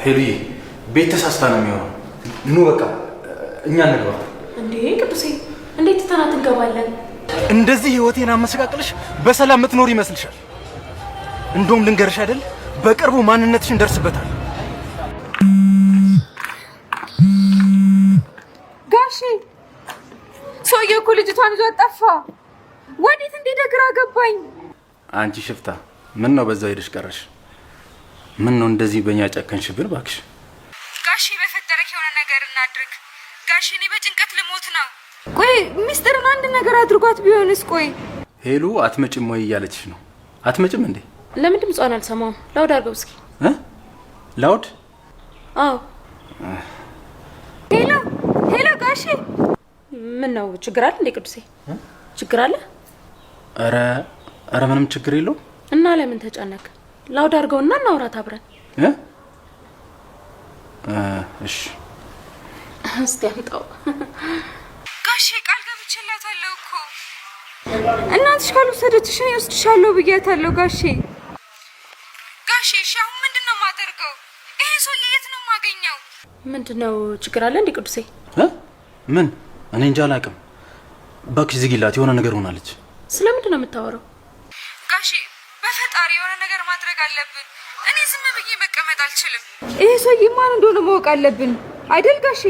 ሄሉዬ ቤት ተሳስታ ነው የሚሆነው። ኑ በቃ እኛ እንግባ። እንዴ ቅዱሴ እንዴት ተናት እንገባለን? እንደዚህ ህይወቴን አመሰቃቅልሽ በሰላም ምትኖር ይመስልሻል? እንደውም ልንገርሽ አይደል በቅርቡ ማንነትሽን ደርስበታል። ጋሼ ሰውዬው እኮ ልጅቷን ይዞ ጠፋ። ወዴት እንደደግራ ገባኝ። አንቺ ሽፍታ ምን ነው በዛው ሄደሽ ቀረሽ? ምን ነው እንደዚህ በእኛ ጨከንሽብን? እባክሽ ጋሼ በፈጠረክ የሆነ ነገር እናድርግ። ጋሼ እኔ በጭንቀት ልሞት ነው። ቆይ ሚስጥርን አንድ ነገር አድርጓት ቢሆንስ? ቆይ ሄሉ አትመጭም ወይ እያለችሽ ነው። አትመጭም እንዴ? ለምን ድምጿን አልሰማውም? ላውድ አድርገው እስኪ። ላውድ? አዎ። ሄሎ ሄሎ ጋሼ ምን ነው ችግር አለ እንዴ ቅዱሴ? ችግር አለ? ኧረ ምንም ችግር የለውም። እና ለምን ተጨነቅ? ላውድ አድርገውና እናውራት አብረን። እሺ እስቲ አምጣው። ጋሼ ቃል ገብቼላታለሁ እኮ እናትሽ ካልወሰደችሽ እኔ ወስድሻለሁ ብያታለሁ። ጋሼ እሺ አሁን ምንድን ነው የማደርገው? ይሄ ሰውዬ የት ነው የማገኘው? ምንድን ነው ችግር አለ እንዴ ቅዱሴ? ምን? እኔ እንጃ አላውቅም። እባክሽ ዝጊላት፣ የሆነ ነገር ሆናለች። ስለምንድን ነው የምታወራው? ጋሼ በፈጣሪ የሆነ ነገር ማድረግ አለብን። እኔ ዝም ብዬ መቀመጥ አልችልም። ይሄ ሰውዬ ማን እንደሆነ ማወቅ አለብን አይደል ጋሼ?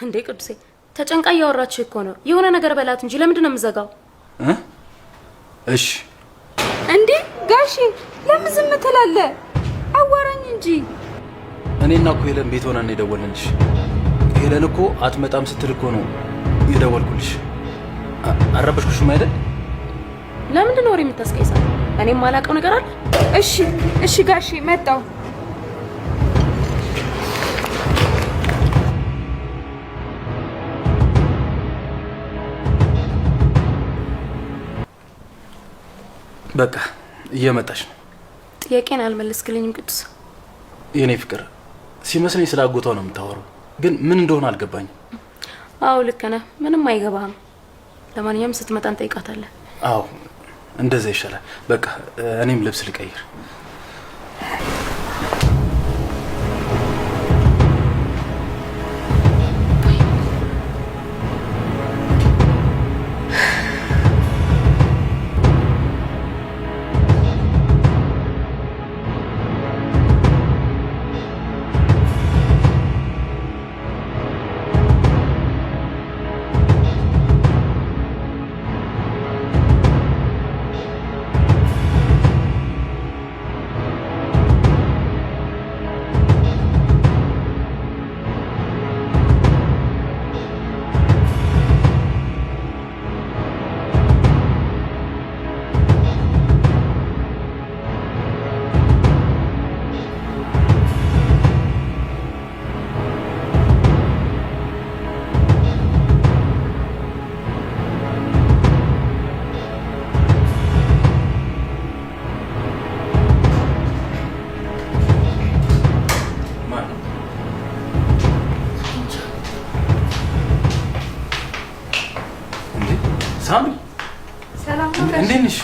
እንዴ ቅዱሴ ተጨንቃ እያወራች እኮ ነው። የሆነ ነገር በላት እንጂ ለምንድን ነው የምዘጋው? እሺ እንዴ ጋሼ ለምን ዝም ትላለህ? አዋራኝ እንጂ። እኔና እኮ ሄለን ቤት ሆነን የደወልንልሽ። ሄለን እኮ አትመጣም ስትል እኮ ነው የደወልኩልሽ። አረበሽኩሽም አይደል? ለምንድን ነው ወሬ የምታስቀይሳው? እኔም ማላውቀው ነገር አለ? እሺ ጋሼ መጣሁ። በቃ እየመጣች ነው። ጥያቄን አልመለስክልኝም ቅዱስ። የኔ ፍቅር ሲመስለኝ ስለ አጎቷ ነው የምታወራው፣ ግን ምን እንደሆነ አልገባኝም። አዎ ልክ ነህ፣ ምንም አይገባህም። ለማንኛውም ስትመጣ እንጠይቃታለን። አዎ እንደዛ ይሻላል። በቃ እኔም ልብስ ልቀይር። ሳምሪ ሰላም ነው ጋሼ? እንዴት ነሽ?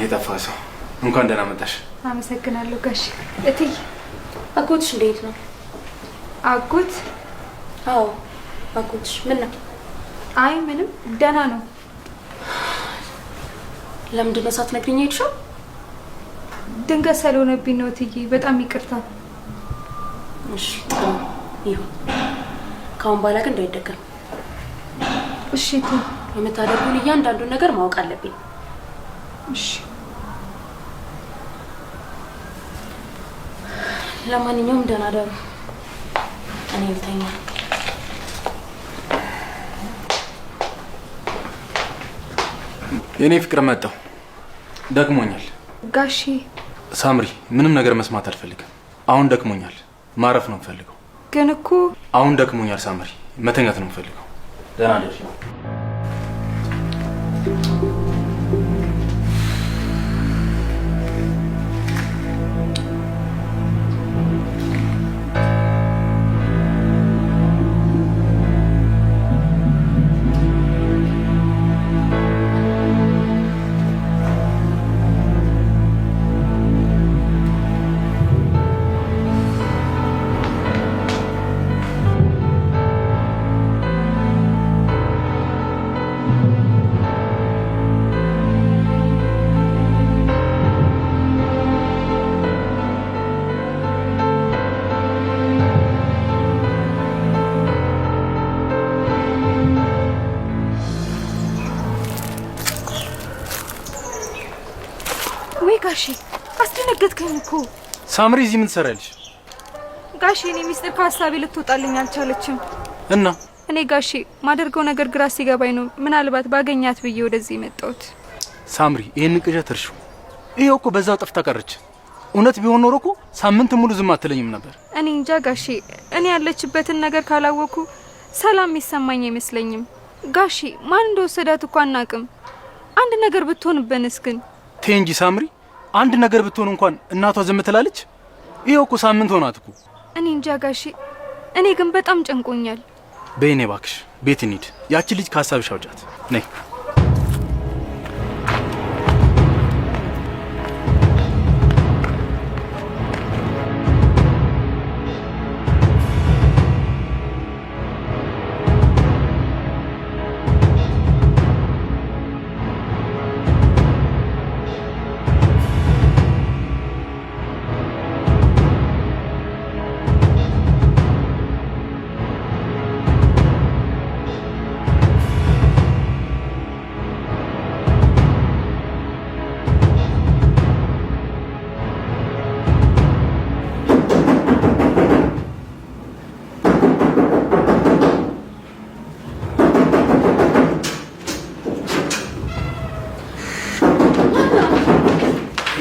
የጠፋ ሰው እንኳን ደህና መጣሽ። አመሰግናለሁ ጋሼ። እትዬ አጎትሽ እንዴት ነው? አጎት? አዎ አጎትሽ ምን ነው? አይ ምንም ደህና ነው። ለምንድን ነው ሳትነግሪኝ የሄድሽው? ድንገት ስለሆነብኝ ነው እትዬ፣ በጣም ይቅርታ። እሺ ጥሩ ይሁን። ካሁን በኋላ ግን እንዳይደገም እሺ እትዬ። የምታደርጉን እያንዳንዱን ነገር ማወቅ አለብኝ። እሺ ለማንኛውም ደህና ደሩ። እኔ ልተኛ። የኔ ፍቅር መጣሁ። ደክሞኛል። ጋሺ ሳምሪ ምንም ነገር መስማት አልፈልግም። አሁን ደክሞኛል። ማረፍ ነው የምፈልገው። ግን እኮ አሁን ደክሞኛል ሳምሪ፣ መተኛት ነው የምፈልገው። ደህና ደሪ። ጋሼ አስደነገጥከኝ እኮ። ሳምሪ እዚህ ምን ትሰራለሽ? ጋሼ እኔ ሚስጥር ከሀሳቤ ልትወጣልኝ አልቻለችም። እና እኔ ጋሼ ማደርገው ነገር ግራ ሲገባኝ ነው ምናልባት ባገኛት ብዬ ወደዚህ መጣሁት። ሳምሪ ይሄን ቅዠት እርሺው። ይሄው እኮ በዛው ጠፍታ ቀረች። እውነት ቢሆን ኖሮ እኮ ሳምንት ሙሉ ዝም አትለኝም ነበር። እኔ እንጃ ጋሼ፣ እኔ ያለችበትን ነገር ካላወኩ ሰላም የሚሰማኝ አይመስለኝም። ጋሼ ማን እንደወሰዳት እኮ አናቅም። አንድ ነገር ብትሆንብንስ ግን? ተይ እንጂ ሳምሪ፣ አንድ ነገር ብትሆን እንኳን እናቷ ዝም ትላለች? ይሄው እኮ ሳምንት ሆናት እኮ። እኔ እንጃ ጋሼ፣ እኔ ግን በጣም ጨንቆኛል። በይኔ ባክሽ ቤት እንሂድ። ያቺ ልጅ ከሀሳብሽ አውጫት። ነይ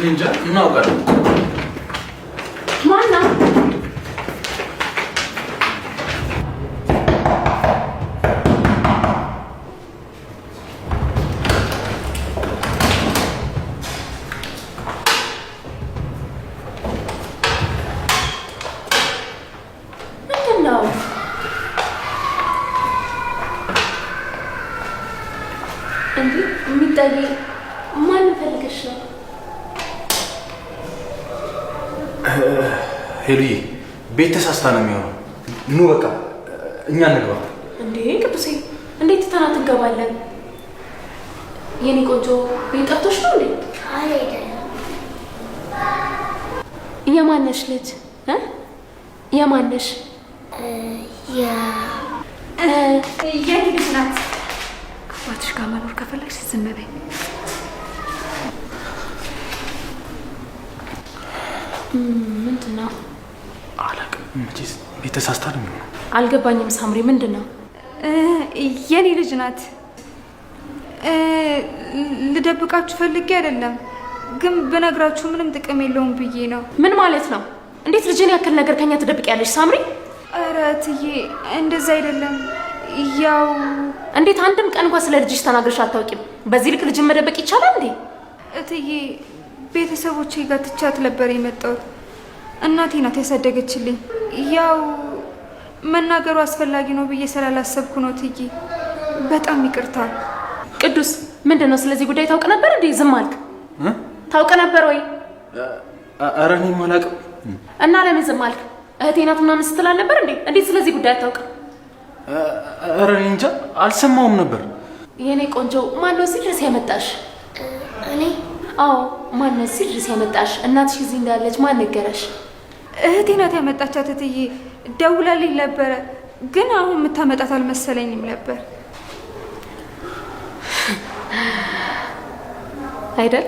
እንጃ እናውቃለን። ማና ምንድነው? እንዴ የሚታይ ማን ፈልገሽ ነው? ሄሉዬ ቤት ተሳስታ ነው የሚሆነው። ኑ በቃ እኛ እንግባ። እንዴ ቅዱሴ እንዴት ትተናት እንገባለን? የኔ ቆንጆ ቤት ጠፍቶሽ ነው እንዴ? አይደለም። የማነሽ ልጅ የማነሽ? የኔ ልጅ ናት። ከአባትሽ ጋር መኖር ከፈለግሽ ዝም በይ። ምንድን ነው? አላውቅም። መቼስ ቤት ተሳስታ ነው የሚሆነው። አልገባኝም ሳምሪ፣ ምንድን ነው? የኔ ልጅ ናት። ልደብቃችሁ ፈልጌ አይደለም፣ ግን ብነግራችሁ ምንም ጥቅም የለውም ብዬ ነው። ምን ማለት ነው? እንዴት ልጅን ያክል ነገር ከኛ ትደብቂያለሽ ሳምሪ? ኧረ እትዬ እንደዛ አይደለም። ያው እንዴት አንድም ቀን እንኳን ስለ ልጅሽ ተናግረሽ አታውቂም? በዚህ ልክ ልጅን መደበቅ ይቻላል እንዴ? እትዬ ቤተሰቦቼ ጋር ትቻት ነበር የመጣሁት። እናቴ ናት ያሳደገችልኝ። ያው መናገሩ አስፈላጊ ነው ብዬ ስላላሰብኩ ነው እትዬ። በጣም ይቅርታ። ቅዱስ ምንድን ነው? ስለዚህ ጉዳይ ታውቅ ነበር እንዴ? ዝም አልክ? ታውቅ ነበር ወይ? ኧረ እኔም አላውቅም። እና ለምን ዝም አልክ? እህቴ ናት ምናምን ስትል አልነበር እንዴ? እንዴት ስለዚህ ጉዳይ አታውቅም? ኧረ እኔ እንጃ አልሰማሁም ነበር። የኔ ቆንጆ ማነው እዚህ ድረስ ያመጣሽ? እኔ? አዎ ማነው እዚህ ድረስ ያመጣሽ? እናትሽ እዚህ እንዳለች ማን ነገረሽ? እህቴ ናት ያመጣቻት እትዬ። ደውላልኝ ነበረ፣ ግን አሁን የምታመጣት አልመሰለኝም ነበር። አይደል?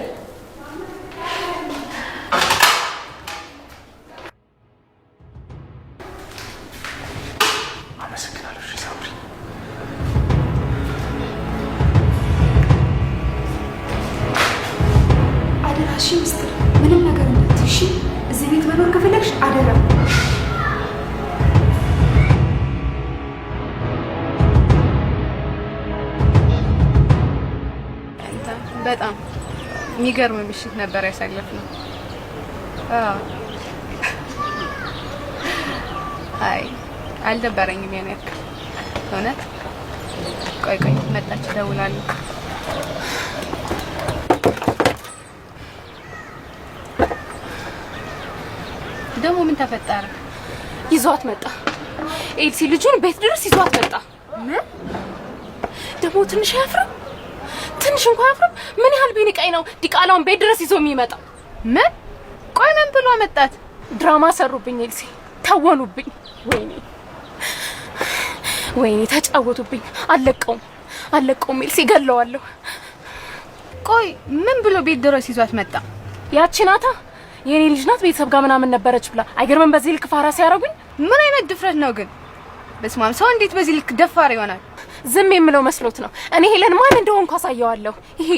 አመሰግናለሁ ሳምሪ። አደራሽ ምስጢር ምንም ነገር እንዳትይሽ። እዚህ ቤት መኖር ከፈለግሽ አደራ። በጣም የሚገርም ምሽት ነበር ያሳለፍነው። አይ አልደበረኝም ያን ያክል እውነት። ቆይ መጣች፣ እደውላለሁ። ደግሞ ምን ተፈጠረ? ይዟት መጣ ኤልሲ። ልጁን ቤት ድረስ ይዟት መጣ። ምን ደግሞ ትንሽ አያፍርም? ትንሽ እንኳን አያፍርም? ምን ያህል ቢንቀኝ ነው ዲቃላውን ቤት ድረስ ይዞ የሚመጣው? ምን? ቆይ ምን ብሎ መጣት? ድራማ ሰሩብኝ ኤልሲ፣ ተወኑብኝ። ወይኔ ተጫወቱብኝ። አለቀውም ኤልሲ፣ ገለዋለሁ። ቆይ ምን ብሎ ቤት ድረስ ይዟት መጣ? ያቺ ናታ የኔ ልጅ ናት ቤተሰብ ጋር ምናምን ነበረች ብላ አይገርምም? በዚህ ልክ ፋራ ሲያረጉኝ ምን አይነት ድፍረት ነው ግን? በስማም ሰው እንዴት በዚህ ልክ ደፋር ይሆናል? ዝም የምለው መስሎት ነው። እኔ ሄለን ማን እንደሆንኩ አሳየዋለሁ። ይሄ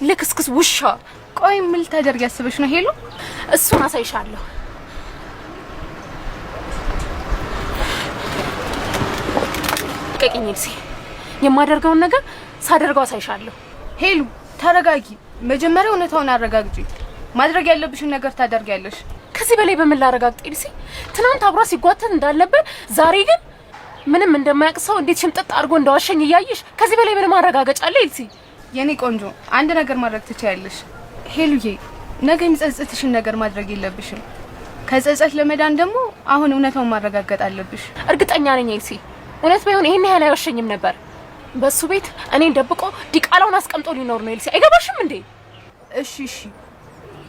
ልክስክስ ውሻ። ቆይ ምን ልታደርጊ ያስበሽ ነው ሄሉ? እሱን አሳይሻለሁ። ቀቂኝ ልሲ የማደርገውን ነገር ሳደርገው አሳይሻለሁ። ሄሉ ተረጋጊ። መጀመሪያ እውነታውን አረጋግጪ። ማድረግ ያለብሽን ነገር ታደርጊያለሽ። ከዚህ በላይ በምን ላረጋግጥ ልሲ? ትናንት አብሯ ሲጓተት እንዳልነበር ዛሬ ግን ምንም እንደማያውቅ ሰው እንዴት ሽምጥጥ አድርጎ እንደዋሸኝ እያየሽ ከዚህ በላይ ምንም ማረጋገጫ አለ ልሲ? የኔ ቆንጆ አንድ ነገር ማድረግ ትችያለሽ። ሄሉዬ ነገ የሚጸጽትሽን ነገር ማድረግ የለብሽም። ከጸጸት ለመዳን ደግሞ አሁን እውነታውን ማረጋገጥ አለብሽ። እርግጠኛ ነኝ ልሲ እውነት ባይሆን ይሄን ያህል አይወሸኝም ነበር። በሱ ቤት እኔን ደብቆ ዲቃላውን አስቀምጦ ሊኖር ነው ልሲ። አይገባሽም እንዴ? እሺ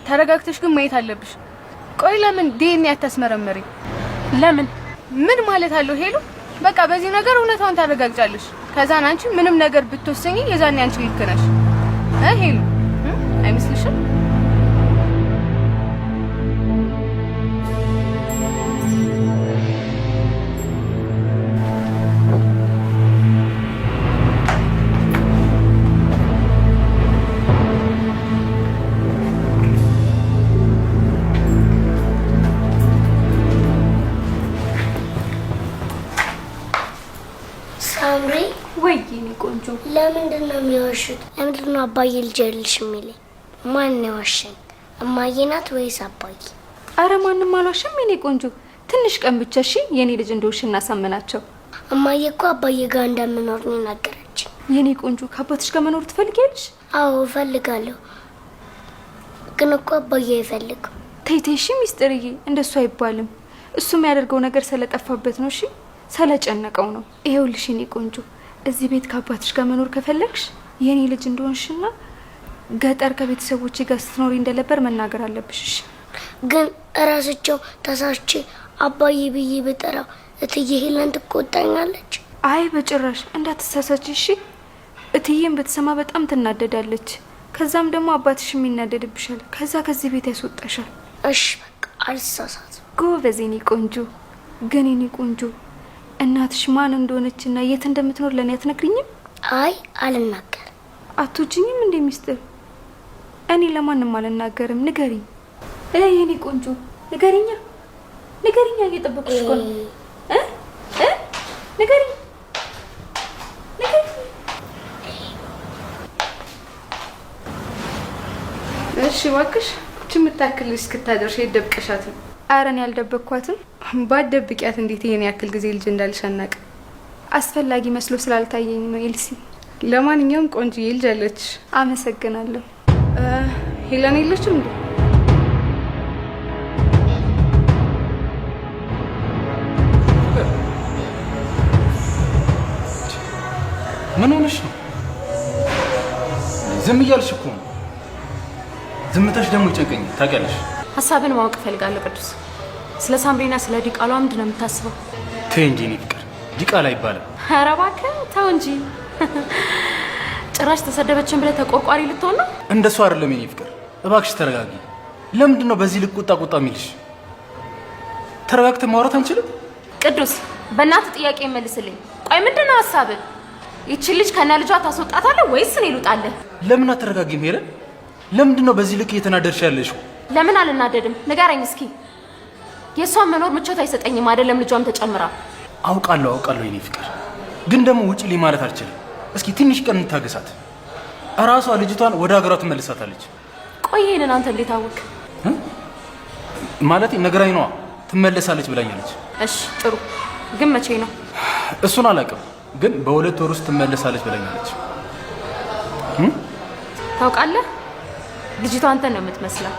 ተረጋግተሽ ግን ማየት አለብሽ። ቆይ ለምን ዲኤንኤ አታስመረምሪ? ለምን? ምን ማለት አለው ሄሉ? በቃ በዚህ ነገር እውነታውን ታረጋግጫለሽ። ከዛን አንቺ ምንም ነገር ብትወሰኚ የዛኔ አንቺ ልክ ነሽ። ሄሉ አይመስልሽም? ሳምሪ ወይኔ ቆንጆ ለምንድን ነው የሚዋሹት? ለምንድን ነው አባዬ ልጅ አይደለሽ የሚለኝ? ማን ነው ዋሸኝ? እማዬ ናት ወይስ አባዬ? አረ ማንም አልዋሸም የኔ ቆንጆ። ትንሽ ቀን ብቻ እሺ የኔ ልጅ እንደውሽ እናሳምናቸው። እማዬ እኮ አባዬ ጋር እንደምኖር ነው ነገረች። የኔ ቆንጆ ከአባትሽ ጋር መኖር ትፈልጊያለሽ? አዎ እፈልጋለሁ፣ ግን እኮ አባዬ አይፈልግም። ተይ ተይ እሺ ሚስጥርዬ፣ እንደሱ አይባልም። እሱ የሚያደርገው ነገር ስለጠፋበት ነው እሺ፣ ስለጨነቀው ነው። ይሄውልሽ የኔ ቆንጆ እዚህ ቤት ከአባትሽ ጋር መኖር ከፈለግሽ የኔ ልጅ እንደሆንሽና ገጠር ከቤተሰቦቼ ጋር ስትኖሪ እንደነበር መናገር አለብሽ እሺ። ግን እራስቸው ተሳስቼ አባዬ ብዬ ብጠራው እትዬ ሄለን ትቆጣኛለች? አይ በጭራሽ እንዳትሳሳች እሺ። እትዬም ብትሰማ በጣም ትናደዳለች። ከዛም ደግሞ አባትሽም ይናደድብሻል። ከዛ ከዚህ ቤት ያስወጣሻል። እሺ በቃ አልሳሳትም። ጎበዝ የኔ ቆንጆ። ግን የኔ ቆንጆ እናትሽ ማን እንደሆነችና የት እንደምትኖር ለኔ አትነግሪኝም? አይ አልናገርም። አትወጂኝም እንዴ ሚስጥር? እኔ ለማንም አልናገርም። ንገሪኝ የኔ ቆንጆ ንገሪኛ፣ ንገሪኛ። እየጠበቁሽ እኮ ነው። ንገሪኝ፣ ንገሪኝ። እሺ እባክሽ የምታክል እስክታደርሽ የደብቀሻት ነው? ኧረ እኔ አልደበቅኳትም። ባትደብቂያት እንዴት ይሄን ያክል ጊዜ ልጅ እንዳልሽ አናውቅ። አስፈላጊ መስሎ ስላልታየኝ ነው ኤልሲ። ለማንኛውም ቆንጆዬ ልጅ አለች። አመሰግናለሁ። ሄለን የለችም እንዴ? ምን ሆነሽ ነው? ዝም እያልሽ እኮ ነው። ዝምታሽ ደግሞ ይጨንቀኛል ታውቂያለሽ። ሀሳብን ማወቅ እፈልጋለሁ ቅዱስ። ስለ ሳምሪና ስለ ዲቃሏ ምንድን ነው የምታስበው? ተይ እንጂ እኔ ፍቅር ዲቃላ ይባላል። ኧረ እባክህ ተው እንጂ። ጭራሽ ተሰደበችን ብለህ ተቆርቋሪ ልትሆን ነው? እንደሱ አይደለም የኔ ፍቅር፣ እባክሽ ተረጋጊ። ለምንድን ነው በዚህ ልክ ቁጣ የሚልሽ? ተረጋግተን ማውራት አንችልም? ቅዱስ በእናትህ ጥያቄ መልስልኝ። ቆይ ምንድን ነው ሀሳብህ? ይቺን ልጅ ከነ ልጇ ታስወጣታለህ ወይስ እኔ ልውጣለህ? ለምን አትረጋጊም ሄለን? ለምንድን ነው በዚህ ልክ እየተናደድሽ ያለሽው? ለምን አልናደድም? ንገረኝ እስኪ። የእሷን መኖር ምቾት አይሰጠኝም አይደለም ልጇም ተጨምራ። አውቃለሁ የኔ ፍቅር፣ ግን ደግሞ ውጪ ልኝ ማለት አልችልም። እስኪ ትንሽ ቀን እንታገሳት። እራሷ ልጅቷን ወደ ሀገሯ ትመልሳታለች። ቆይ ይሄንን አንተ እንዴት አወቅ? ማለት ነግራኝ ነዋ። ትመለሳለች ብላኛለች። እሺ ጥሩ፣ ግን መቼ ነው? እሱን አላውቅም፣ ግን በ2 ወር ውስጥ ትመለሳለች ብላኛለች። ታውቃለህ ልጅቷ አንተን ነው የምትመስለው።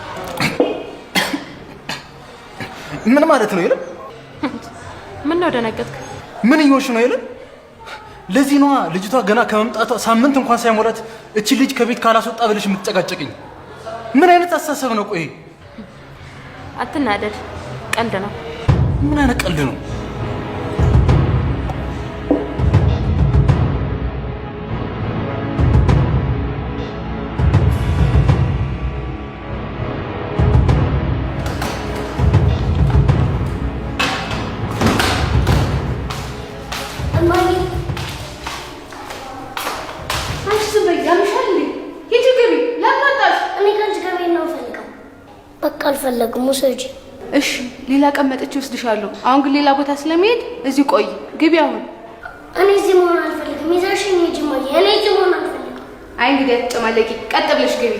ምን ማለት ነው የለም? ምን ነው ደነገጥክ? ምን እየሆንሽ ነው የለም? ለዚህ ነዋ ልጅቷ ገና ከመምጣቷ ሳምንት እንኳን ሳይሞላት እቺ ልጅ ከቤት ካላስወጣ ብለሽ የምትጨቃጨቅኝ። ምን አይነት አስተሳሰብ ነው? ቆይ አትናደድ፣ ቀልድ ነው። ምን አይነት ቀልድ ነው? አልፈለግም። ውሰጂ። እሺ ሌላ ቀን መጥቼ ወስድሻለሁ። አሁን ግን ሌላ ቦታ ስለሚሄድ እዚህ ቆይ። ግቢ አሁን። እኔ እዚህ መሆን አልፈልግም። ይዘሽኝ ሂጂ እማዬ። እኔ እዚህ መሆን አልፈልግም። አይ እንግዲህ አትጨማለቂ። ቀጥ ብለሽ ግቢ።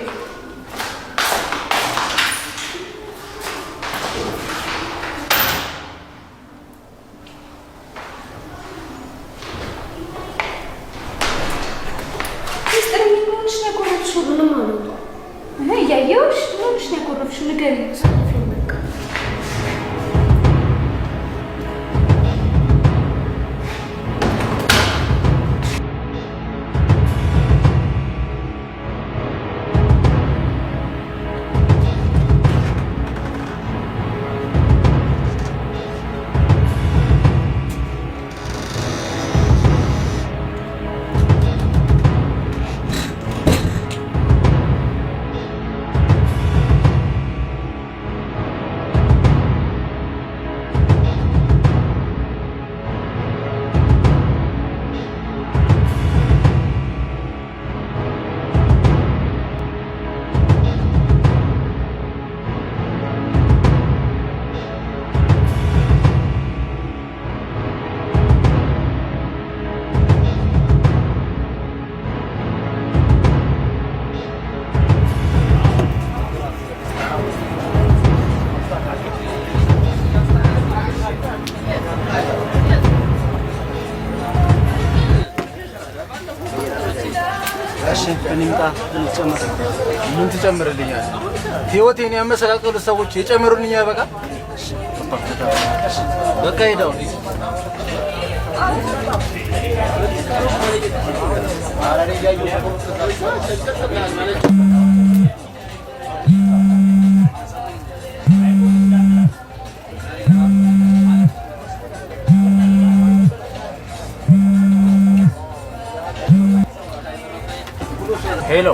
ምን ትጨምርልኛለህ? ህይወቴን ያመሰቃቀሉ ሰዎች የጨመሩልኝ በቃ በቃ ሄዳው ሄሎ